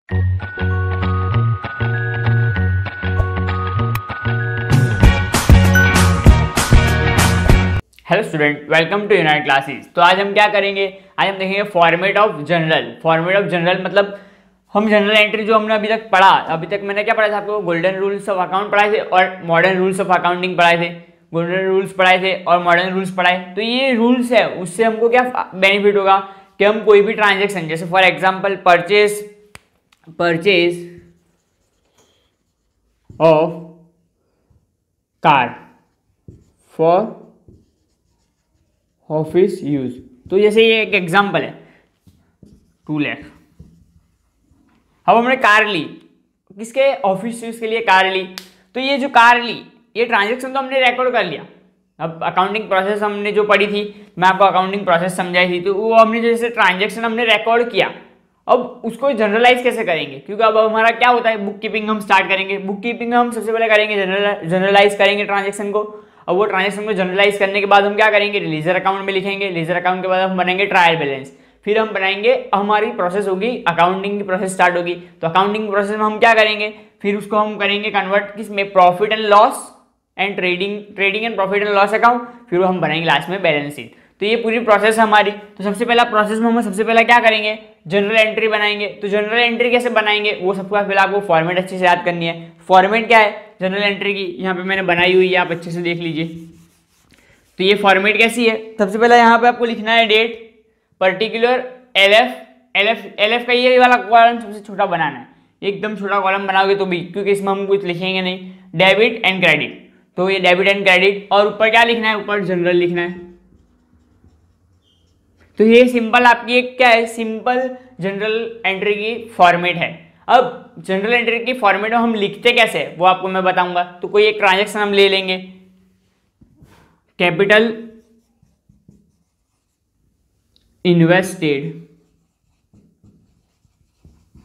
Hello student, welcome to Unite Classes. तो आज हम क्या करेंगे, आज हम देखेंगे format of journal. Format of journal मतलब हम जनरल एंट्री जो हमने अभी तक पढ़ा, अभी तक मैंने क्या पढ़ा था आपको, गोल्डन रूल्स ऑफ अकाउंट पढ़ाए थे और मॉडर्न रूल्स ऑफ अकाउंटिंग पढ़ाए थे। गोल्डन रूल्स पढ़ाए थे और मॉडर्न रूल्स पढ़ाए। तो ये रूल्स है, उससे हमको क्या बेनिफिट होगा कि हम कोई भी ट्रांजेक्शन, जैसे for example purchase of car for office use, तो जैसे ये एक एग्जांपल है 2 लाख। अब हमने कार ली, किसके ऑफिस यूज के लिए कार ली। तो ये जो कार ली, ये ट्रांजैक्शन तो हमने रिकॉर्ड कर लिया। अब अकाउंटिंग प्रोसेस हमने जो पढ़ी थी, मैं आपको अकाउंटिंग प्रोसेस समझाई थी, तो वो हमने जैसे ट्रांजैक्शन हमने रिकॉर्ड किया। अब उसको जनरलाइज कैसे करेंगे, क्योंकि अब हमारा क्या होता है, बुक कीपिंग हम स्टार्ट करेंगे। बुक कीपिंग हम सबसे पहले करेंगे, जनरलाइज करेंगे ट्रांजैक्शन को। अब वो ट्रांजैक्शन को जनरलाइज करने के बाद हम क्या करेंगे, लीजर अकाउंट में लिखेंगे। लीजर अकाउंट के बाद हम बनाएंगे ट्रायल बैलेंस। फिर हम बनाएंगे, हमारी प्रोसेस होगी, अकाउंटिंग की प्रोसेस स्टार्ट होगी। तो अकाउंटिंग की प्रोसेस में हम क्या करेंगे, फिर उसको हम करेंगे कन्वर्ट किस में, profit and loss and trading and profit and loss account. फिर हम बनाएंगे लास्ट में बैलेंस शीट। तो ये पूरी प्रोसेस है हमारी। तो सबसे पहला प्रोसेस में हम सबसे पहला क्या करेंगे, जनरल एंट्री बनाएंगे। तो जनरल एंट्री कैसे बनाएंगे, वो सबसे पहले आपको फॉर्मेट अच्छे से याद करनी है। फॉर्मेट क्या है जनरल एंट्री की, यहाँ पे मैंने बनाई हुई है, आप अच्छे से देख लीजिए। तो ये फॉर्मेट कैसी है, सबसे पहला यहाँ पे आपको लिखना है डेट, पर्टिकुलर, एलएफ का ये वाला कॉलम सबसे छोटा बनाना है, एकदम छोटा कॉलम बनाओगे तो भी, क्योंकि इसमें हम कुछ लिखेंगे नहीं। डेबिट एंड क्रेडिट, तो ये डेबिट एंड क्रेडिट, और ऊपर क्या लिखना है, ऊपर जनरल लिखना है। तो ये सिंपल आपकी एक क्या है, सिंपल जनरल एंट्री की फॉर्मेट है। अब जनरल एंट्री की फॉर्मेट में हम लिखते कैसे है वो आपको मैं बताऊंगा। तो कोई एक ट्रांजेक्शन हम ले लेंगे, capital invested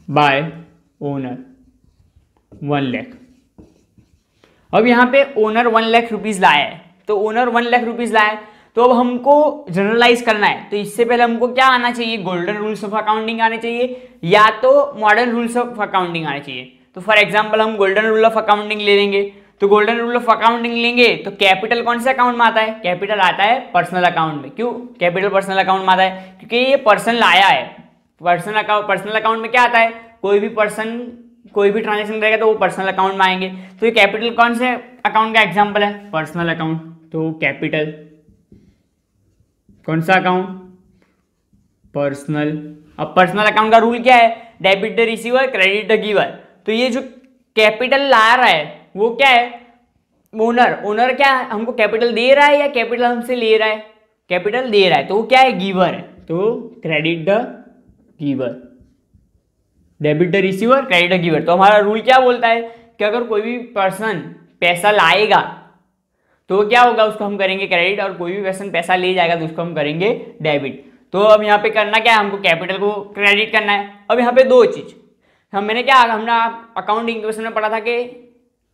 bye owner 1 lakh. अब यहां पे ओनर 1 लाख रुपीज लाया है, तो ओनर 1 लाख रुपीज लाया है, तो अब हमको जनरलाइज करना है। तो इससे पहले हमको क्या आना चाहिए, गोल्डन रूल्स ऑफ अकाउंटिंग आने चाहिए या तो मॉडर्न रूल्स ऑफ अकाउंटिंग आने चाहिए। तो फॉर एग्जांपल हम गोल्डन रूल ऑफ अकाउंटिंग ले लेंगे। तो गोल्डन रूल ऑफ अकाउंटिंग लेंगे तो कैपिटल कौन से अकाउंट में आता है, कैपिटल आता है पर्सनल अकाउंट में। क्यों कैपिटल पर्सनल अकाउंट में आता है, क्योंकि ये पर्सन लाया है। पर्सनल अकाउंट में क्या आता है, कोई भी पर्सन कोई भी ट्रांजेक्शन रहेगा तो वो पर्सनल अकाउंट में आएंगे। तो ये कैपिटल कौन से अकाउंट का एग्जांपल है, पर्सनल अकाउंट। तो कैपिटल कौन सा अकाउंट, पर्सनल। अब पर्सनल अकाउंट का रूल क्या है, debit the receiver, credit the giver. तो ये जो कैपिटल ला रहा है वो क्या है, ओनर क्या है, हमको कैपिटल दे रहा है या कैपिटल हमसे ले रहा है, कैपिटल दे रहा है, तो वो क्या है, गिवर है। तो credit the giver, debit the receiver, credit the giver. तो हमारा रूल क्या बोलता है कि अगर कोई भी पर्सन पैसा लाएगा तो क्या होगा, उसको हम करेंगे क्रेडिट, और कोई भी पर्सन पैसा ले जाएगा तो उसको हम करेंगे डेबिट। तो अब यहाँ पे करना क्या है, हमको कैपिटल को क्रेडिट करना है। अब यहाँ पे दो चीज हमने अकाउंटिंग क्वेश्चन में पढ़ा था कि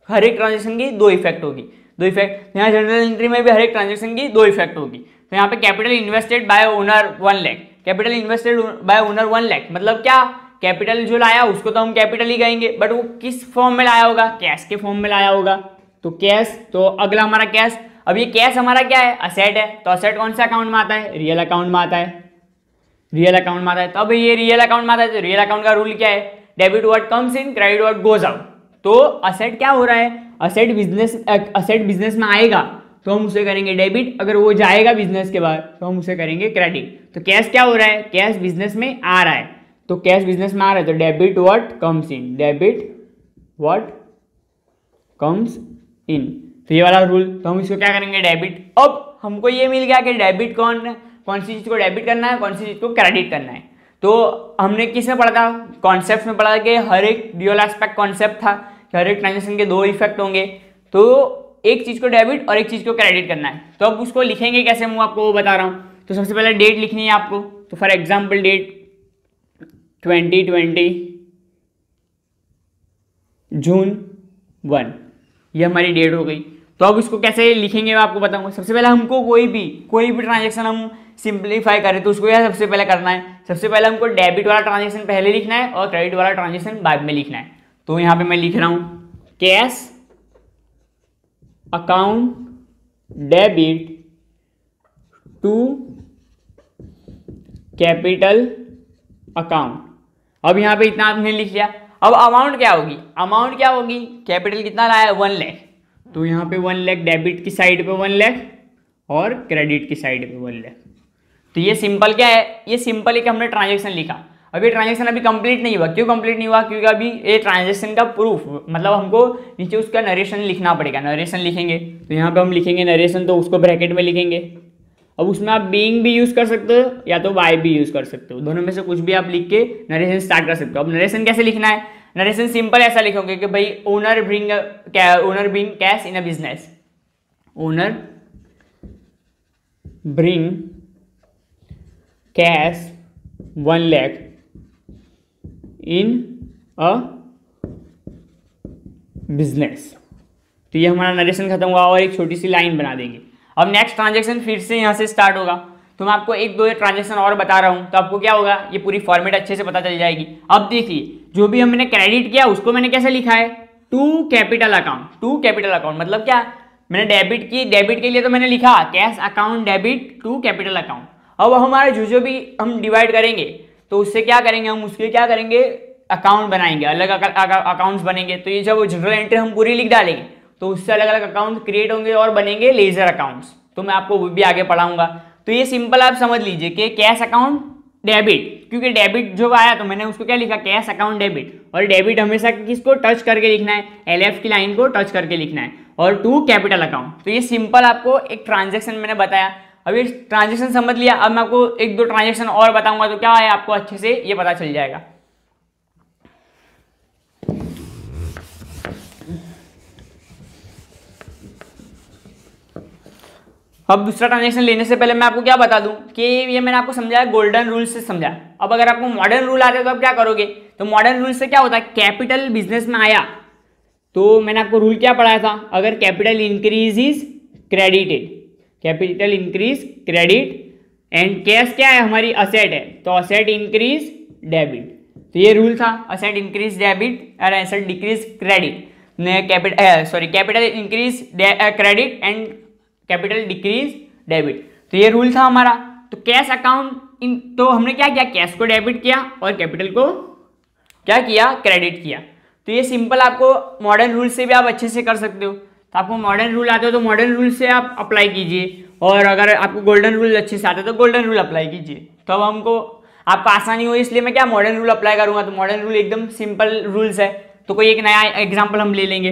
हर एक ट्रांजेक्शन की 2 इफेक्ट होगी, 2 इफेक्ट। यहाँ जनरल एंट्री में भी हर एक ट्रांजेक्शन की 2 इफेक्ट होगी। तो यहाँ पे capital invested bye owner 1 lakh, capital invested bye owner 1 lakh मतलब क्या, कैपिटल जो लाया उसको तो हम कैपिटल ही कहेंगे, बट वो किस फॉर्म में लाया होगा, कैश के फॉर्म में लाया होगा। तो कैश, तो अगला हमारा कैश। अब ये कैश हमारा क्या है, असेट है। तो असेट कौन सा अकाउंट में आता है, रियल अकाउंट में आता है, रियल अकाउंट में आता है। तो अब ये रियल अकाउंट में आता है, तो रियल अकाउंट का रूल क्या है, debit what comes in, credit what goes out. तो असेट क्या हो रहा है, असेट बिजनेस में आएगा तो हम उसे करेंगे डेबिट, अगर वो जाएगा बिजनेस के बाद तो हम उसे करेंगे क्रेडिट। तो कैश क्या हो रहा है, कैश बिजनेस में आ रहा है, तो कैश बिजनेस में आ रहा है तो debit what comes in, debit what comes in. तो ये वाला रूल, तो हम इसको क्या करेंगे डेबिट। अब हमको ये मिल गया कि डेबिट कौन सी चीज को डेबिट करना है, कौन सी चीज को क्रेडिट करना है। तो हमने किस में पढ़ा था, कॉन्सेप्ट में पढ़ा कि हर एक ड्यूअल एस्पेक्ट कॉन्सेप्ट था कि हर एक ट्रांजेक्शन के 2 इफेक्ट होंगे। तो एक चीज को डेबिट और एक चीज को क्रेडिट करना है। तो अब उसको लिखेंगे कैसे, मैं आपको वो बता रहा हूँ। तो सबसे पहले डेट लिखनी है आपको। तो फॉर एग्जाम्पल डेट 2020 जून 1, ये हमारी डेट हो गई। तो अब इसको कैसे लिखेंगे मैं आपको बताऊंगा। सबसे पहले हमको कोई भी ट्रांजेक्शन हम सिंप्लीफाई करें तो उसको क्या सबसे पहले करना है, सबसे पहले हमको डेबिट वाला ट्रांजेक्शन पहले लिखना है और क्रेडिट वाला ट्रांजेक्शन बाद में लिखना है। तो यहाँ पे मैं लिख रहा हूं cash account debit to capital account. अब यहाँ पे इतना आपने लिख लिया। अब अमाउंट क्या होगी, अमाउंट क्या होगी, कैपिटल कितना लाया 1 लाख, तो यहाँ पे 1 लाख डेबिट की साइड पे 1 लाख और क्रेडिट की साइड पे 1 लाख। तो ये सिंपल क्या है, ये सिंपल है कि हमने ट्रांजेक्शन लिखा। अभी ट्रांजेक्शन अभी कंप्लीट नहीं हुआ, क्यों कंप्लीट नहीं हुआ, क्योंकि अभी ये ट्रांजेक्शन का प्रूफ मतलब हमको नीचे उसका नरेशन लिखना पड़ेगा। नरेशन लिखेंगे तो यहाँ पे हम लिखेंगे नरेशन, तो उसको ब्रैकेट में लिखेंगे। अब उसमें आप बीइंग भी यूज कर सकते हो या तो बाय भी यूज कर सकते हो, दोनों में से कुछ भी आप लिख के नरेशन स्टार्ट कर सकते हो। अब नरेशन कैसे लिखना है, नरेशन सिंपल ऐसा लिखोगे कि भाई owner bring cash in a business, owner bring cash 1 lakh in a business. तो ये हमारा नरेशन खत्म हुआ और एक छोटी सी लाइन बना देंगे। अब नेक्स्ट ट्रांजेक्शन फिर से यहाँ से स्टार्ट होगा। तो मैं आपको एक दो ट्रांजेक्शन और बता रहा हूँ, तो आपको क्या होगा, ये पूरी फॉर्मेट अच्छे से पता चल जाएगी। अब देखिए जो भी हमने क्रेडिट किया उसको मैंने कैसे लिखा है, to capital account. To capital account मतलब क्या, मैंने डेबिट की, डेबिट के लिए तो मैंने लिखा cash account debit to capital account. अब हमारे जो भी हम डिवाइड करेंगे तो उससे क्या करेंगे, हम उसके क्या करेंगे, अकाउंट बनाएंगे, अलग अकाउंट्स बनेंगे। तो ये जब जनरल एंट्री हम पूरी लिख डालेंगे तो उससे अलग अलग अकाउंट क्रिएट होंगे और बनेंगे लेजर अकाउंट्स। तो मैं आपको भी आगे पढ़ाऊंगा। तो ये सिंपल आप समझ लीजिए कि कैश अकाउंट डेबिट, क्योंकि डेबिट जो आया तो मैंने उसको क्या लिखा, कैश अकाउंट डेबिट। और डेबिट हमेशा किसको टच करके लिखना है, LF की लाइन को टच करके लिखना है। और टू कैपिटल अकाउंट। तो ये सिंपल आपको एक ट्रांजेक्शन मैंने बताया। अब ये ट्रांजेक्शन समझ लिया, अब मैं आपको एक दो ट्रांजेक्शन और बताऊंगा तो क्या है आपको अच्छे से ये पता चल जाएगा। अब दूसरा ट्रांजेक्शन लेने से पहले मैं आपको क्या बता दूं कि ये मैंने आपको समझाया गोल्डन रूल से समझाया। अब अगर आपको मॉडर्न रूल आते तो आप क्या करोगे, तो मॉडर्न रूल से क्या होता है, कैपिटल बिजनेस में आया तो मैंने आपको रूल क्या पढ़ाया था, अगर capital increase is credited, capital increase credit and cash क्या है हमारी असेट है, तो असेट इंक्रीज डेबिट। तो ये रूल था, असेट इंक्रीज डेबिट और asset decrease credit, capital increase credit and capital decrease debit. तो ये रूल था हमारा। तो कैश अकाउंट तो हमने क्या किया, कैश को डेबिट किया और कैपिटल को क्या किया, क्रेडिट किया। तो ये सिंपल आपको मॉडर्न रूल से भी आप अच्छे से कर सकते हो। तो आपको मॉडर्न रूल आते हो तो मॉडर्न रूल से आप अप्लाई कीजिए, और अगर आपको गोल्डन रूल अच्छे से आते हो तो गोल्डन रूल अप्लाई कीजिए। तो अब हमको आपको आसानी हो इसलिए मैं क्या मॉडर्न रूल अप्लाई करूंगा। तो मॉडर्न रूल एकदम सिंपल रूल्स है। तो कोई एक नया एग्जाम्पल हम ले लेंगे,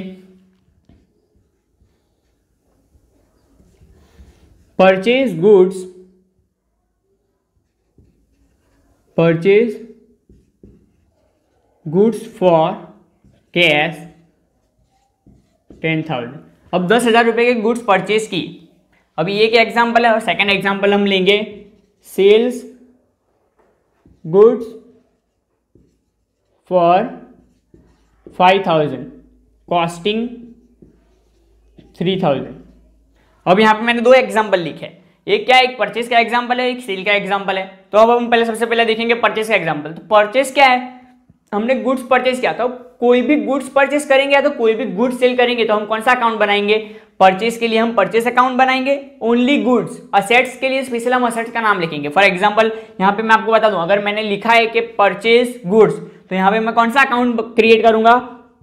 परचेज गुड्स फॉर कैश 10,000। अब 10,000 रुपए के गुड्स परचेज की। अभी एक एग्जाम्पल है और सेकंड एग्जाम्पल हम लेंगे, सेल्स गुड्स फॉर 5,000 कॉस्टिंग 3,000। अब यहाँ पे मैंने दो एग्जाम्पल लिखे, एक क्या है, एक परचेज का एग्जाम्पल है, एक सेल का एग्जाम्पल है। तो अब हम पहले सबसे पहले देखेंगे परचेज का एग्जाम्पल। तो परचेज क्या है, हमने गुड्स परचेज किया। तो कोई भी गुड्स परचेज करेंगे या तो कोई भी गुड्स सेल करेंगे तो हम कौन सा अकाउंट बनाएंगे, परचेज के लिए हम परचेज अकाउंट बनाएंगे। ओनली गुड्स, असेट्स के लिए स्पेशल हम असेट्स का नाम लिखेंगे। फॉर एग्जाम्पल यहाँ पे मैं आपको बता दूं, अगर मैंने लिखा है कि परचेज गुड्स तो यहाँ पे मैं कौन सा अकाउंट क्रिएट करूंगा,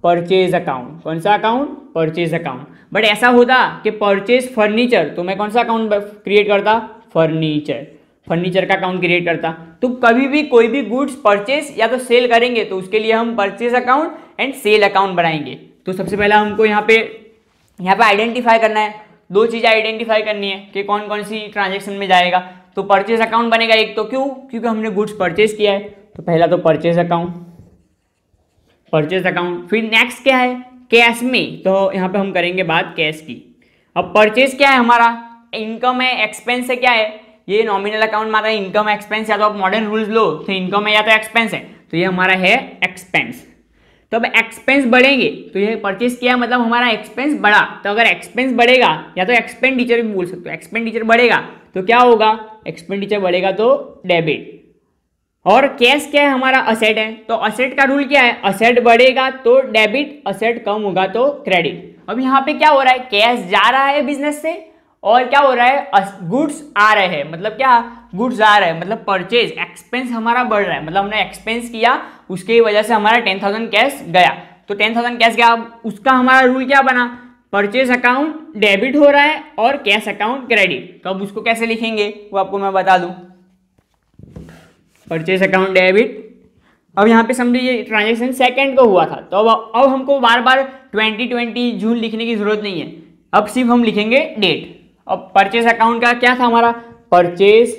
परचेज अकाउंट। कौन सा अकाउंट, परचेज अकाउंट। बट ऐसा होता कि परचेज फर्नीचर तो मैं कौन सा अकाउंट क्रिएट करता, फर्नीचर का अकाउंट क्रिएट करता। तो कभी भी कोई भी गुड्स परचेज या तो सेल करेंगे तो उसके लिए हम purchase account and sale account बनाएंगे। तो सबसे पहला हमको यहाँ पे आइडेंटिफाई करना है, दो चीज़ें आइडेंटिफाई करनी है कि कौन कौन सी ट्रांजेक्शन में जाएगा। तो परचेज अकाउंट बनेगा एक, तो क्यों, क्योंकि हमने गुड्स परचेज किया है। तो पहला तो परचेज अकाउंट। फिर नेक्स्ट क्या है, कैश में। तो यहाँ पे हम करेंगे बात कैश की। अब परचेज क्या है हमारा, इनकम है, एक्सपेंस है, क्या है ये नॉमिनल अकाउंट में आता है, इनकम एक्सपेंस। या तो आप मॉडर्न रूल्स लो तो इनकम है या तो एक्सपेंस है, तो ये हमारा है एक्सपेंस। तो अब एक्सपेंस बढ़ेंगे तो ये परचेज किया मतलब हमारा एक्सपेंस बढ़ा। तो अगर एक्सपेंस बढ़ेगा या तो एक्सपेंडिचर भी बोल सकते हो, एक्सपेंडिचर बढ़ेगा तो क्या होगा, एक्सपेंडिचर बढ़ेगा तो डेबिट। और कैश क्या है, हमारा असेट है, तो असेट का रूल क्या है, असेट बढ़ेगा तो डेबिट, असेट कम होगा तो क्रेडिट। अब यहाँ पे क्या हो रहा है, कैश जा रहा है बिजनेस से और क्या हो रहा है, गुड्स आ रहे हैं, मतलब क्या, गुड्स आ रहे हैं, मतलब परचेज, एक्सपेंस हमारा बढ़ रहा है, मतलब हमने एक्सपेंस किया, उसकी वजह से हमारा 10,000 कैश गया। तो 10,000 कैश गया, उसका हमारा रूल क्या बना, परचेज अकाउंट डेबिट हो रहा है और कैश अकाउंट क्रेडिट। तो अब उसको कैसे लिखेंगे वो आपको मैं बता दूं, परचेज अकाउंट डेबिट। अब यहाँ पे समझिए ट्रांजेक्शन सेकंड को हुआ था, तो अब हमको बार बार 2020 जून लिखने की जरूरत नहीं है, अब सिर्फ हम लिखेंगे डेट। अब परचेज अकाउंट का क्या था हमारा, purchase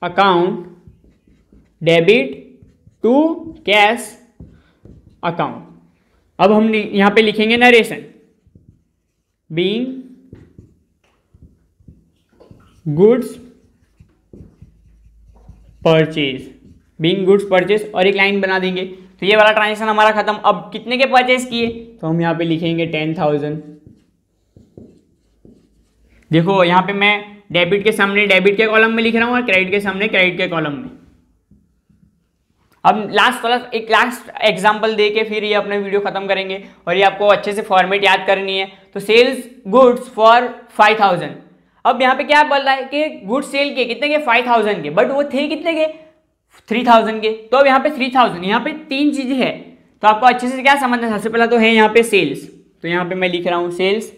account debit to cash account. अब हम यहां पे लिखेंगे narration, being goods purchase, being goods purchase, और एक लाइन बना देंगे। तो ये वाला ट्रांजेक्शन हमारा खत्म। अब कितने के परचेज किए, तो हम यहाँ पे लिखेंगे 10,000। देखो यहाँ पे मैं डेबिट के सामने डेबिट के कॉलम में लिख रहा हूँ और क्रेडिट के सामने क्रेडिट के कॉलम में। अब लास्ट एग्जांपल दे के फिर ये अपने वीडियो खत्म करेंगे, और ये आपको अच्छे से फॉर्मेट याद करनी है। तो सेल्स गुड्स फॉर 5,000। अब यहाँ पे क्या बोल रहा है कि गुड्स सेल के कितने के, 5,000 के, बट वो थे कितने के, 3,000 के। तो अब यहाँ पे 3,000, यहाँ पे तीन चीजें है, तो आपको अच्छे से क्या समझना है, सबसे पहला तो है यहाँ पे सेल्स, तो यहाँ पे मैं लिख रहा हूँ सेल्स।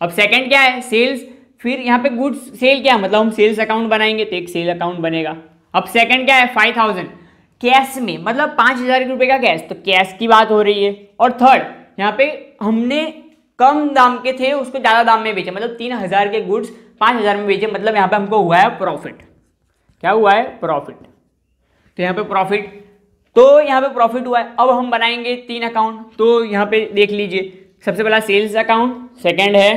अब सेकंड क्या है, सेल्स, फिर यहाँ पे गुड्स सेल क्या, मतलब हम सेल्स अकाउंट बनाएंगे तो एक सेल अकाउंट बनेगा। अब सेकंड क्या है, 5,000 कैश में, मतलब 5,000 रुपए का कैश, तो कैश की बात हो रही है। और थर्ड यहाँ पे हमने कम दाम के थे उसको ज्यादा दाम में बेचे, मतलब 3,000 के गुड्स 5,000 में बेचे, मतलब यहाँ पे हमको हुआ है प्रॉफिट। क्या हुआ है, प्रॉफिट। तो यहाँ पे प्रॉफिट, तो यहाँ पे प्रॉफिट हुआ है। अब हम बनाएंगे 3 अकाउंट, तो यहाँ पे देख लीजिए, सबसे पहला सेल्स अकाउंट, सेकंड है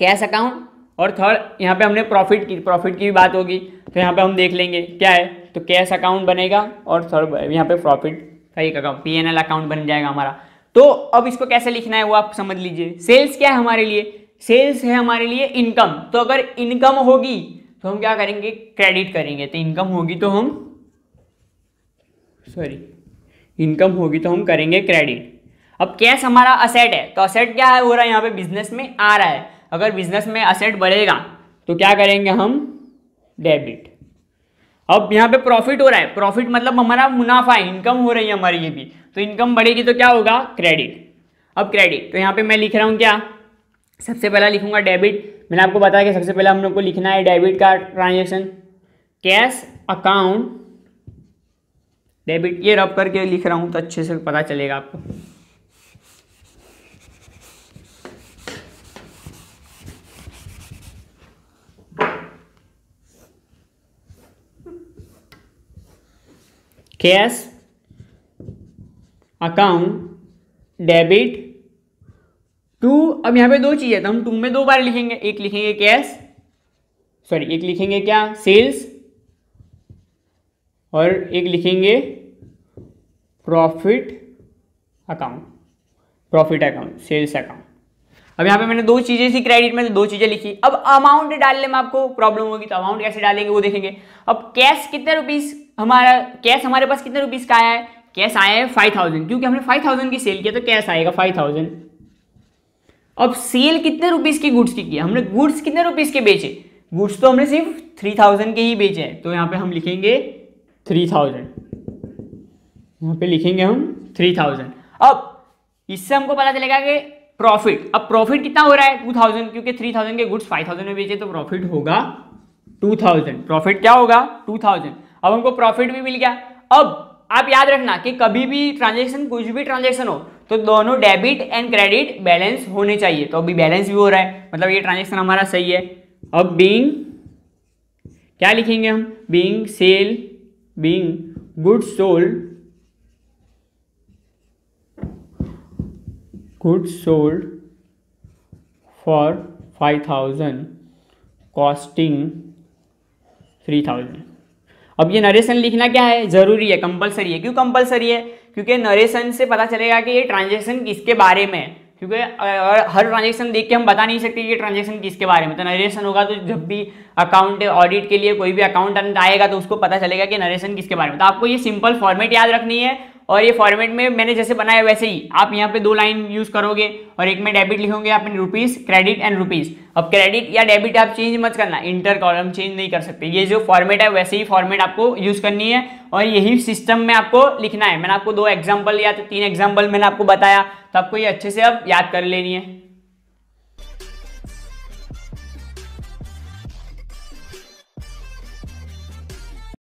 कैश अकाउंट, और थर्ड यहाँ पे हमने प्रॉफिट की भी बात होगी, तो यहाँ पे हम देख लेंगे क्या है, तो कैश अकाउंट बनेगा और थर्ड यहाँ पे प्रॉफिट का एक अकाउंट, P&L अकाउंट बन जाएगा हमारा। तो अब इसको कैसे लिखना है वो आप समझ लीजिए। सेल्स क्या है हमारे लिए, सेल्स है हमारे लिए इनकम, तो अगर इनकम होगी तो हम क्या करेंगे, क्रेडिट करेंगे। तो इनकम होगी तो हम करेंगे क्रेडिट। अब कैश हमारा असेट है, तो असेट क्या है हो रहा है, यहाँ पे बिजनेस में आ रहा है, अगर बिजनेस में असेट बढ़ेगा तो क्या करेंगे हम, डेबिट। अब यहाँ पे प्रॉफिट हो रहा है, प्रॉफिट मतलब हमारा मुनाफा है, इनकम हो रही है हमारी ये भी, तो इनकम बढ़ेगी तो क्या होगा, क्रेडिट। अब क्रेडिट, तो यहाँ पे मैं लिख रहा हूँ क्या, सबसे पहला लिखूंगा डेबिट। मैंने आपको बताया कि सबसे पहले हम लोग को लिखना है डेबिट का ट्रांजेक्शन, कैश अकाउंट डेबिट, ये रब करके लिख रहा हूँ तो अच्छे से पता चलेगा आपको। कैश अकाउंट डेबिट टू, अब यहाँ पे दो चीजें, तो हम टू में 2 बार लिखेंगे, एक लिखेंगे कैश, एक लिखेंगे क्या, सेल्स, और एक लिखेंगे प्रॉफिट अकाउंट, सेल्स अकाउंट। अब यहाँ पे मैंने 2 चीजें थी क्रेडिट में, तो 2 चीजें लिखी। अब अमाउंट डालने में आपको प्रॉब्लम होगी, तो अमाउंट कैसे डालेंगे वो देखेंगे। अब कैश कितने रुपीस, कैश हमारे पास कितने रुपीस का आया है, कैश आया है 5,000, क्योंकि हमने 5,000 की सेल किया तो कैश आएगा 5,000। अब सेल कितने रुपीस की गुड्स की किया, हमने गुड्स कितने रुपीस के बेचे, गुड्स तो हमने सिर्फ 3,000 के ही बेचे हैं, तो यहाँ पे हम लिखेंगे 3,000, यहाँ पे लिखेंगे हम 3,000। अब इससे हमको पता चलेगा कि प्रॉफिट, अब प्रॉफिट कितना हो रहा है 2,000, क्योंकि 3,000 के गुड्स 5,000 में बेचे तो प्रॉफिट होगा 2,000, प्रॉफिट क्या होगा 2,000। अब हमको प्रॉफिट भी मिल गया। अब आप याद रखना कि कभी भी ट्रांजेक्शन, कुछ भी ट्रांजेक्शन हो तो दोनों डेबिट एंड क्रेडिट बैलेंस होने चाहिए, तो अभी बैलेंस भी हो रहा है, मतलब ये ट्रांजेक्शन हमारा सही है। अब बीइंग क्या लिखेंगे हम, being goods sold for 5,000 costing 3,000। अब ये नरेशन लिखना क्या है, जरूरी है, कंपलसरी है। क्यों कंपलसरी है, क्योंकि नरेशन से पता चलेगा कि ये ट्रांजेक्शन किसके बारे में है। क्योंकि हर ट्रांजेक्शन देख के हम बता नहीं सकते कि ट्रांजेक्शन किसके बारे में। तो नरेशन होगा तो जब भी अकाउंट ऑडिट के लिए कोई भी अकाउंटेंट आएगा तो उसको पता चलेगा कि नरेशन किसके बारे में। तो आपको ये सिंपल फॉर्मेट याद रखनी है, और ये फॉर्मेट में मैंने जैसे बनाया वैसे ही आप यहाँ पे 2 लाइन यूज करोगे, और एक में डेबिट लिखोगे आपने रुपीज, क्रेडिट एंड रुपीज। अब क्रेडिट या डेबिट आप चेंज मत करना, इंटर कॉलम चेंज नहीं कर सकते। ये जो फॉर्मेट है वैसे ही फॉर्मेट आपको यूज करनी है, और यही सिस्टम में आपको लिखना है। मैंने आपको 2 एग्जाम्पल या तो 3 एग्जाम्पल मैंने आपको बताया, तो आपको ये अच्छे से अब याद कर लेनी है।